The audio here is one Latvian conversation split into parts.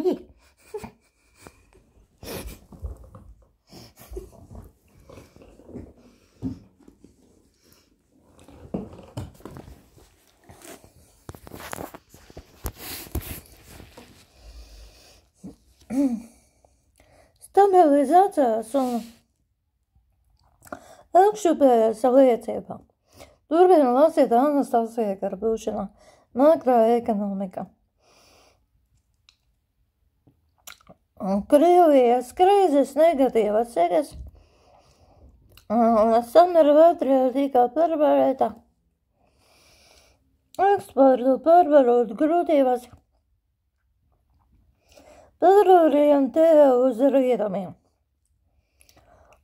Ai! Stabilizācijas un augšupējās liecībā. Turpina lasīt Anastasija Garbušina, makroekonomika. Krievijas krīzes negatīvas sekas samera vētrē tika pārvarēta. Eksportu pārvarot grūtības pārorientē uz rietumiem.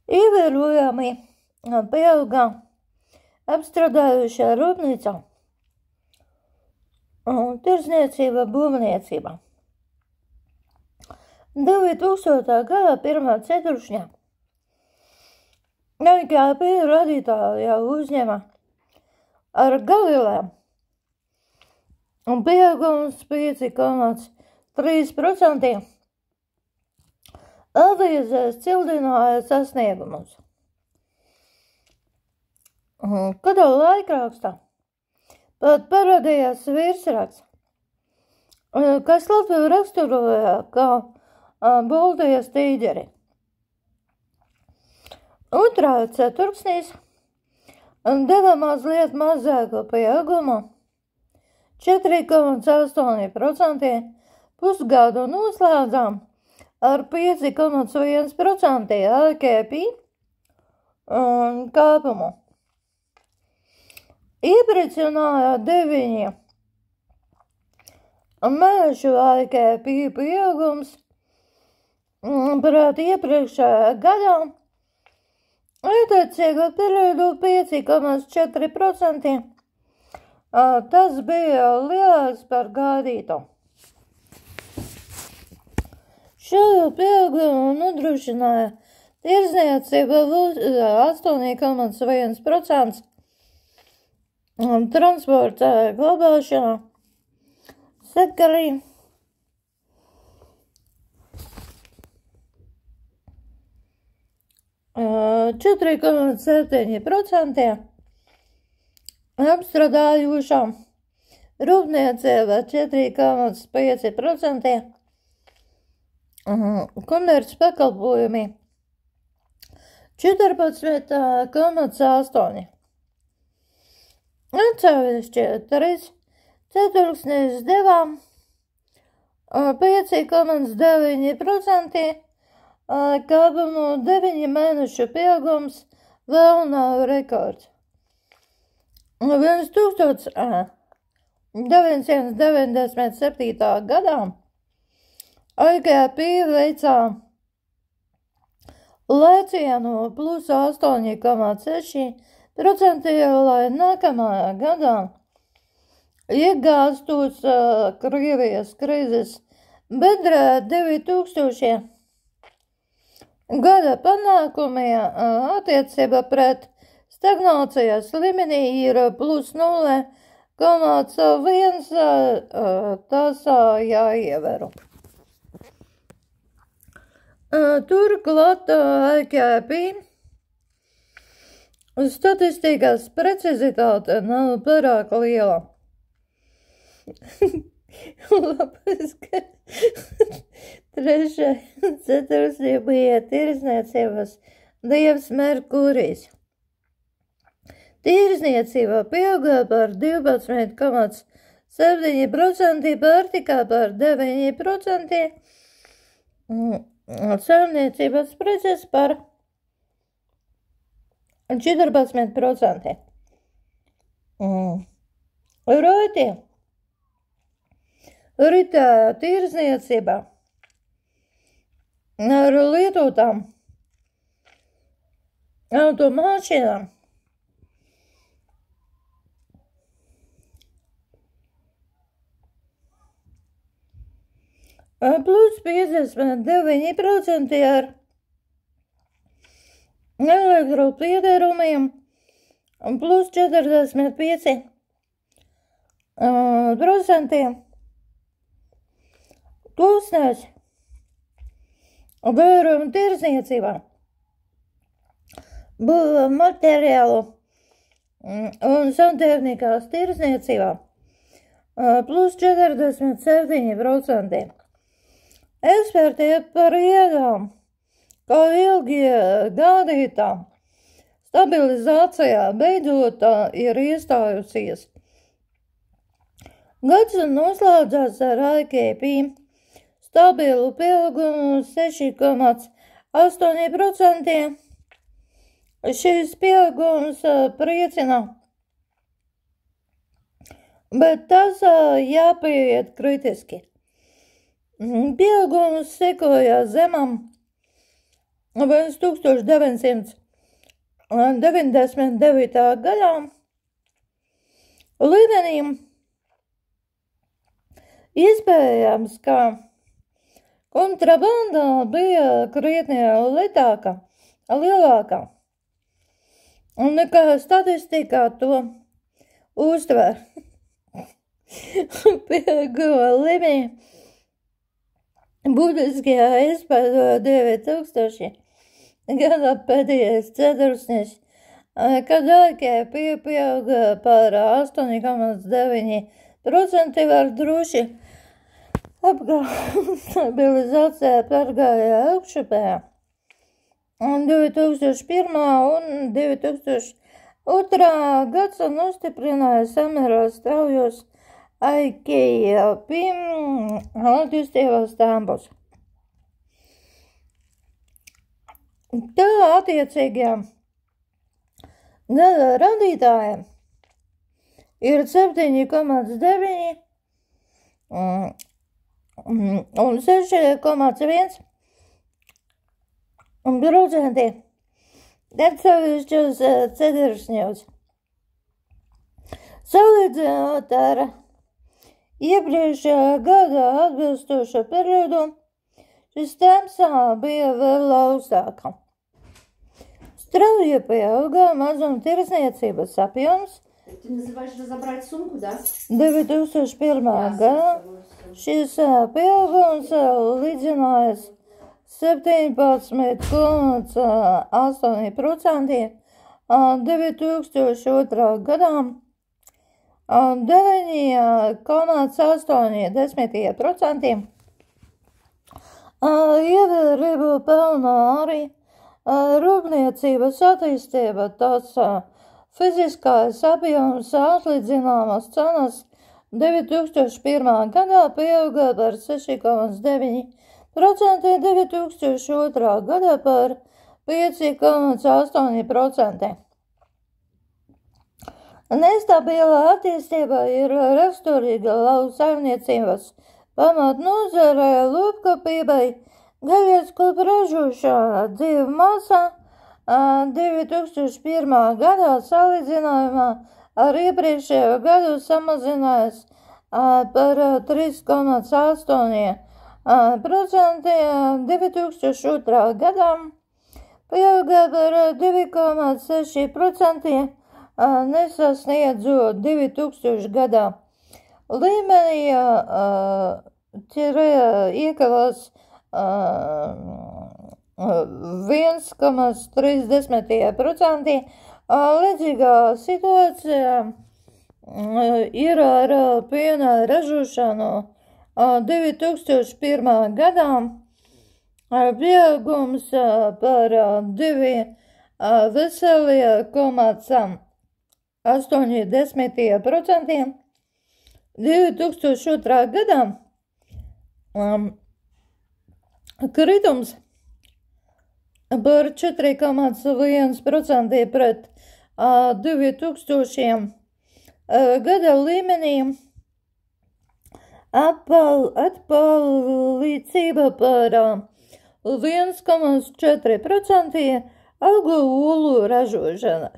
Ievērojami pieauga apstrādājušā rūpnīca un tirsniecība būvniecība. 2000. gada pirmā ceturkšņā IKP radītāji jau uzņēma ar Galilēm un pieaugums 5,3%. Avīzēs cildināja sasniegumus. Kādā laikrakstā pat parādījās virsraksts, kas Latviju raksturoja kā Baltijas tīģeri. Otrā ceturksnīs deva mazliet mazāku pieaugumu, 4,8%, pusgadu noslēdzām ar 5,1% IKP kāpumu. Iepriecināja 9 mēnešu IKP pieaugums pret iepriekšējā gadā, attiecīgo periodu 5,4%. Tas bija lielāks par gaidītu. Šādu pieaugumu nodrošināja tirdzniecība 8,1%, transporta glabāšana, sektori, uh, 4,7%, apstrādājušā rūpniecība 4,5%, komerces pakalpojumi 14,8%. Atsevišķi 3 ceturksnīs devām 5,9%, kāpumu 9 mēnešu pieaugums vēl nav rekords. 1997. gadā IKP veicā lēcienu plus 8,6%, lai nākamajā gadā iegāstos Krievijas krīzes bedrē 2000. Gada panākumi attiecībā pret stagnācijas līmenī ir plus 0,1, tas jāievēro. Turklāt IKP statistikas precizitāte nav pārāk liela. Labas, ka trešā ceturksnī bija tirdzniecības dievs Merkurijs. Tirdzniecība pieauga par 12,7%, pārtika par 9%, saimniecības preces par 14%. Ritēja tirdzniecība ar lietotām automašīnām plus 59% ar elektropiederumiem plus 45%. plūsnēs, vairumu tirdzniecībā, būva materiālu un santehnikās tirdzniecībā plus 47%. Eksperti par iegām, kā ilgi gādītā stabilizācijā beidzot ir iestājusies. Gads noslēdzās ar IKP stabilu pieaugumu 6,8%. Šis pieaugums priecina, bet tas jāpieiet kritiski. Pieaugums sekoja zemam 1999. gadā līmenim. Iespējams, ka kontrabanda bija krietni lielākā nekā statistikā to uztver. Pieauguma līmenī būtiski izpētoja 2000 gada pēdējais ceturksnis, kad IKP pieauga par 8,9%, var droši apgalvot, stabilizācija pārgāja augšupē. 2001. un 2002. gads nostiprināja samērā straujos IKP attīstības tempus. Tā attiecīgajiem gada rādītājiem ir 7,9 un 6,1%. Atsevišķos ceturksņos. Salīdzinot ar iepriekšējā gada atbilstošo periodu, šis temps bija vēl augstāka. Strauji pieauga mazumtirdzniecības apjoms. 2001. gadā šis pieaugums līdzinājas 17,8%, 2002. gadā 9,8%. Ievērību pelnā arī rūpniecības attīstība, tās fiziskais apjoms atlīdzināmas cenas 2001. gadā pieauga par 6,9%, 2002. gadā par 5,8%. Nestabila attīstība ir raksturīga lauksaimniecības pamatnozarē, lopkopībai, gaļas ražošanā, dzīvmasa 2001. gadā salīdzinājumā ar iepriekšējo gadu samazinājās par 3,8%, 2002. gadā pieauga par 2,6%, nesasniedzot 2000. gadā. Līmenī iekavās 1,3%. Līdzīgā situācija ir ar piena ražošanu 2001. gadā. Pieaugums par 2,8%. 2002. gadā kritums par 4,1% pret 2000. gada līmenī, atpalīdzība par 1,4%, augu olu ražošana.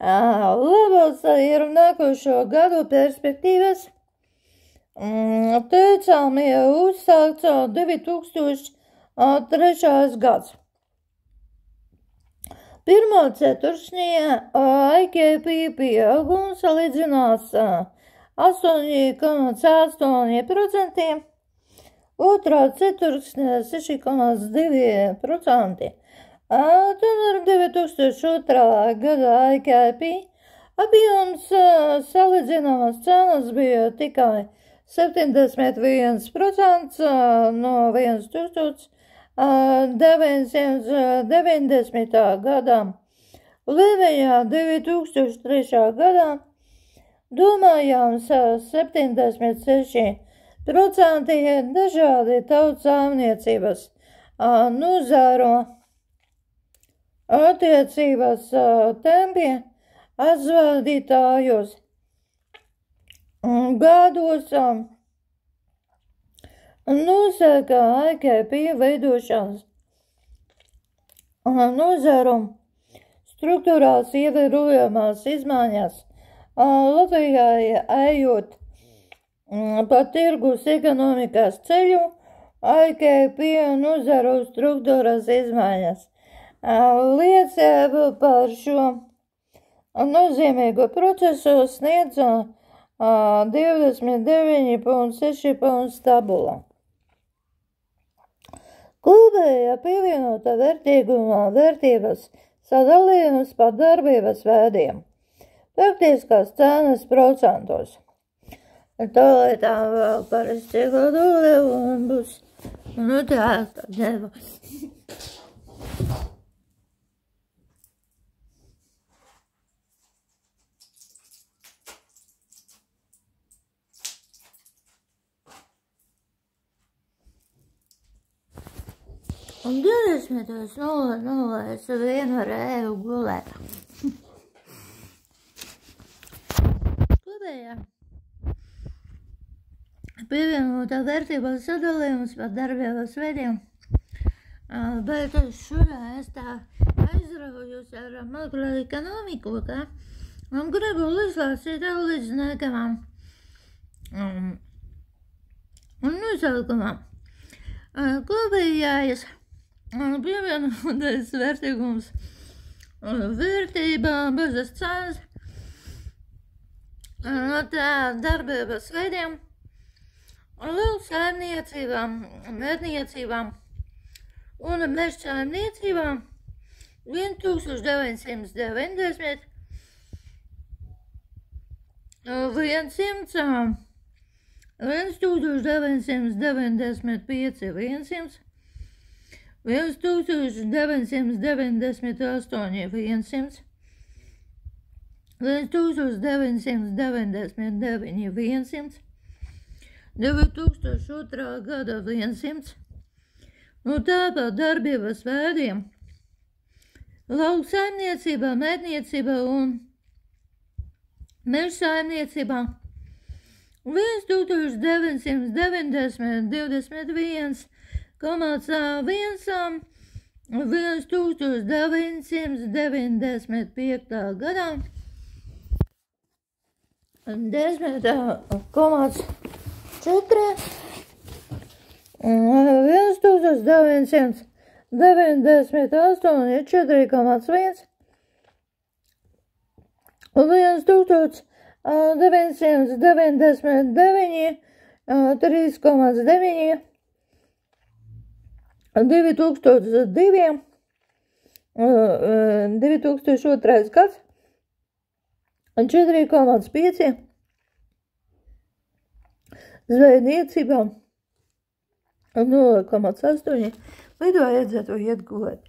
Labās ir nākošo gadu perspektīvas. Teicām, ja uzsākts 2003. gads. Pirmā ceturksnī IKP pieaugums salīdzinās 8,8%, otrā ceturksnē 6,2%. Tomēr 2002. gada IKP apjoms salīdzināmas cenas bija tikai 71% no 1990. gadā. Līmeņā 2003. gadā domājams 76% dažādi tautsājumniecības nozaru attiecības tempi aizvadītājos gados nosaka IKP veidošanas nozaru struktūrās ievērojamās izmaiņas. Latvijai ejot pa tirgus ekonomikas ceļu, IKP nozaru struktūras izmaiņas liecību par šo nozīmīgo procesu sniedz 29,6 tabula. Kopējā pievienotā vērtīguma vērtības sadalījums pa darbības veidiem. Faktiskās cenas procentos. Tā vēl parasti godoli un būs, tā deva. Un 20.00 es vienu varēju gulēt. Kopējā pievienotā vērtības sadalījums par darbības veidiem. Bet šurā es tā aizraujos ar makroekonomiku, ka gribu izlasīt līdz nākamam nosaukumam. Kopējais pievienotais vērtīgums vērtībā bezas cenas darbības veidiem, lauksaimniecībām, medniecībām un mežsaimniecībām 1990, 1995, 1998, 1999, 2002. gada 100, un tāpat darbības veidiem lauksaimniecībā, medniecībā un mežsaimniecībā 1990, 21,1, 1995. gadā 10,4, 1998, 4,1, 1999, 3,9, 2002, 2002. gads 4,5, zvejniecībā 0,8, vai to iedzētu iet gulēt.